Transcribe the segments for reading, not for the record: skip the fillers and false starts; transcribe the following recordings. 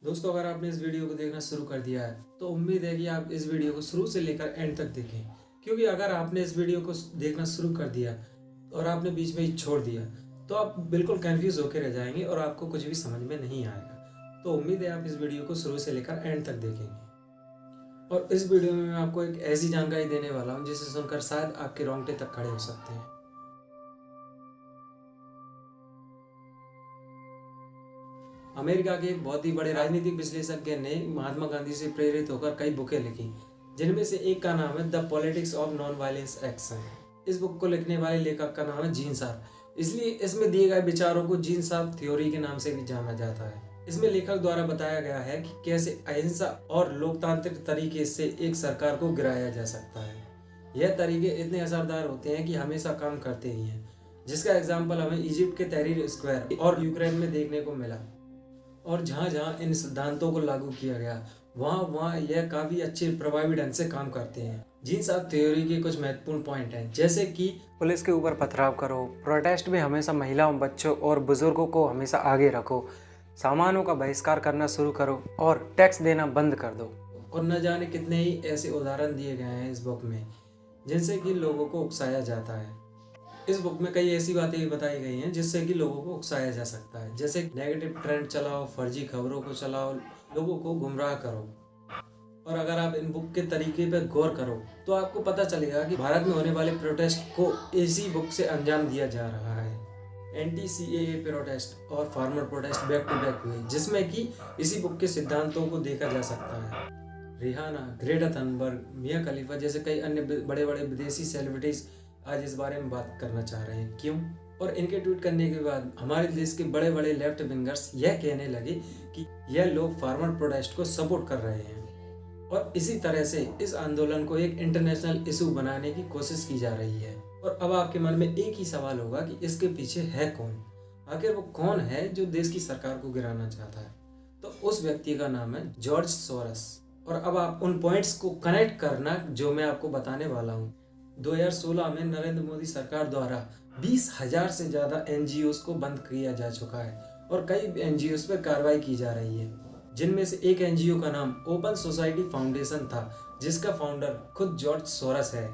दोस्तों, अगर आपने इस वीडियो को देखना शुरू कर दिया है तो उम्मीद है कि आप इस वीडियो को शुरू से लेकर एंड तक देखें, क्योंकि अगर आपने इस वीडियो को देखना शुरू कर दिया और आपने बीच में ही छोड़ दिया तो आप बिल्कुल कंफ्यूज होकर रह जाएंगे और आपको कुछ भी समझ में नहीं आएगा। तो उम्मीद है आप इस वीडियो को शुरू से लेकर एंड तक देखेंगे। और इस वीडियो में मैं आपको एक ऐसी जानकारी देने वाला हूँ जिसे सुनकर शायद आपके रोंगटे तक खड़े हो सकते हैं। अमेरिका के एक बहुत ही बड़े राजनीतिक विश्लेषज्ञ ने महात्मा गांधी से प्रेरित होकर कई बुकें लिखी, जिनमें से एक का नाम है the politics of non violence action. इस बुक को लिखने वाले लेखक का नाम है जीन शार्प, इसलिए इसमें दिए गए विचारों को जीन शार्प थ्योरी के नाम से भी जाना जाता है। इसमें लेखक द्वारा बताया गया है कि कैसे अहिंसा और लोकतांत्रिक तरीके से एक सरकार को गिराया जा सकता है। यह तरीके इतने असरदार होते हैं कि हमेशा काम करते ही हैं, जिसका एग्जाम्पल हमें इजिप्ट के तहरीर स्क्वायर और यूक्रेन में देखने को मिला। और जहाँ जहाँ इन सिद्धांतों को लागू किया गया वहाँ वहाँ यह काफ़ी अच्छे प्रभावी ढंग से काम करते हैं। जीन शार्प थ्योरी के कुछ महत्वपूर्ण पॉइंट हैं, जैसे कि पुलिस के ऊपर पथराव करो, प्रोटेस्ट में हमेशा महिलाओं, बच्चों और बुजुर्गों को हमेशा आगे रखो, सामानों का बहिष्कार करना शुरू करो और टैक्स देना बंद कर दो। और न जाने कितने ही ऐसे उदाहरण दिए गए हैं इस बुक में जिनसे कि लोगों को उकसाया जाता है। इस बुक में कई ऐसी बातें भी बताई गई हैं जिससे कि लोगों को उकसाया जा सकता है, जैसे नेगेटिव ट्रेंड चलाओ, फर्जी खबरों को चलाओ, लोगों को गुमराह करो। और अगर आप इन बुक के तरीके पर गौर करो तो आपको पता चलेगा कि भारत में होने वाले प्रोटेस्ट को इसी बुक से अंजाम दिया जा रहा है। एंटी-सीएए प्रोटेस्ट और farmer protest back to back हुए, जिसमें कि इसी बुक के सिद्धांतों को देखा जा सकता है। रिहाना, ग्रेटा थनबर्ग, मिया खलीफा जैसे कई अन्य बड़े बड़े विदेशी सेलिब्रिटीज आज इस बारे में बात करना चाह रहे हैं। क्यों? और इनके ट्वीट करने के बाद हमारे देश के बड़े बड़े लेफ्ट विंगर्स यह कहने लगे कि यह लोग फार्मर प्रोटेस्ट को सपोर्ट कर रहे हैं। और इसी तरह से इस आंदोलन को एक इंटरनेशनल इशू बनाने की कोशिश की जा रही है। और अब आपके मन में एक ही सवाल होगा कि इसके पीछे है कौन? आखिर वो कौन है जो देश की सरकार को गिराना चाहता है? तो उस व्यक्ति का नाम है जॉर्ज सोरस। और अब आप उन पॉइंट्स को कनेक्ट करना जो मैं आपको बताने वाला हूँ। 2016 में नरेंद्र मोदी सरकार द्वारा 20,000 से ज़्यादा एनजीओस को बंद किया जा चुका है और कई एनजीओस पर कार्रवाई की जा रही है, जिनमें से एक एनजीओ का नाम ओपन सोसाइटी फाउंडेशन था, जिसका फाउंडर खुद जॉर्ज सोरस है।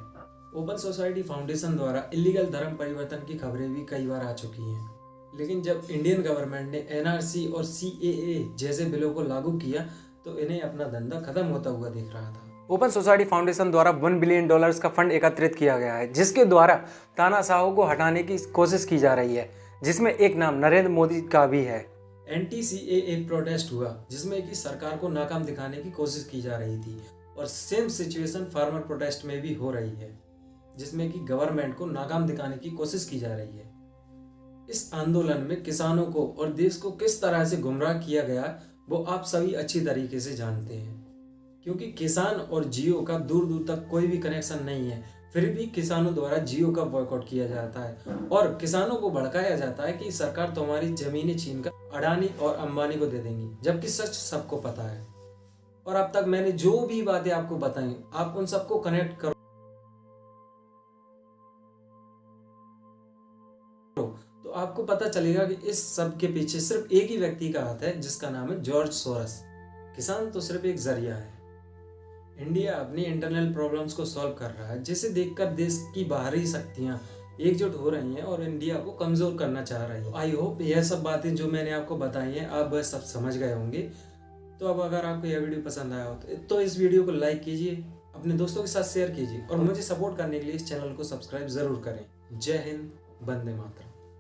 ओपन सोसाइटी फाउंडेशन द्वारा इलीगल धर्म परिवर्तन की खबरें भी कई बार आ चुकी हैं, लेकिन जब इंडियन गवर्नमेंट ने एनआरसी और सीएए जैसे बिलों को लागू किया तो इन्हें अपना धंधा खत्म होता हुआ दिख रहा था। ओपन सोसाइटी फाउंडेशन द्वारा $1 बिलियन का फंड एकत्रित किया गया है, जिसके द्वारा तानाशाहों को हटाने की कोशिश की जा रही है, जिसमें एक नाम नरेंद्र मोदी का भी है। एंटी-सीएए प्रोटेस्ट हुआ, जिसमें कि सरकार को नाकाम दिखाने की कोशिश की जा रही थी। और सेम सिचुएशन फार्मर प्रोटेस्ट में भी हो रही है, जिसमें कि गवर्नमेंट को नाकाम दिखाने की कोशिश की जा रही है। इस आंदोलन में किसानों को और देश को किस तरह से गुमराह किया गया वो आप सभी अच्छी तरीके से जानते हैं, क्योंकि किसान और जियो का दूर दूर तक कोई भी कनेक्शन नहीं है। फिर भी किसानों द्वारा जियो का बॉयकॉट किया जाता है और किसानों को भड़काया जाता है कि सरकार तुम्हारी जमीनें छीनकर अडानी और अंबानी को दे देंगी, जबकि सच सबको पता है। और अब तक मैंने जो भी बातें आपको बताई, आप उन सबको कनेक्ट करो तो आपको पता चलेगा कि इस सब के पीछे सिर्फ एक ही व्यक्ति का हाथ है, जिसका नाम है जॉर्ज सोरस। किसान तो सिर्फ एक जरिया है। इंडिया अपनी इंटरनल प्रॉब्लम्स को सॉल्व कर रहा है, जिसे देखकर देश की बाहरी शक्तियां एकजुट हो रही हैं और इंडिया को कमजोर करना चाह रही हैं। आई होप यह सब बातें जो मैंने आपको बताई हैं आप वह सब समझ गए होंगे। तो अब अगर आपको यह वीडियो पसंद आया हो तो इस वीडियो को लाइक कीजिए, अपने दोस्तों के साथ शेयर कीजिए और मुझे सपोर्ट करने के लिए इस चैनल को सब्सक्राइब जरूर करें। जय हिंद, वंदे मातरम।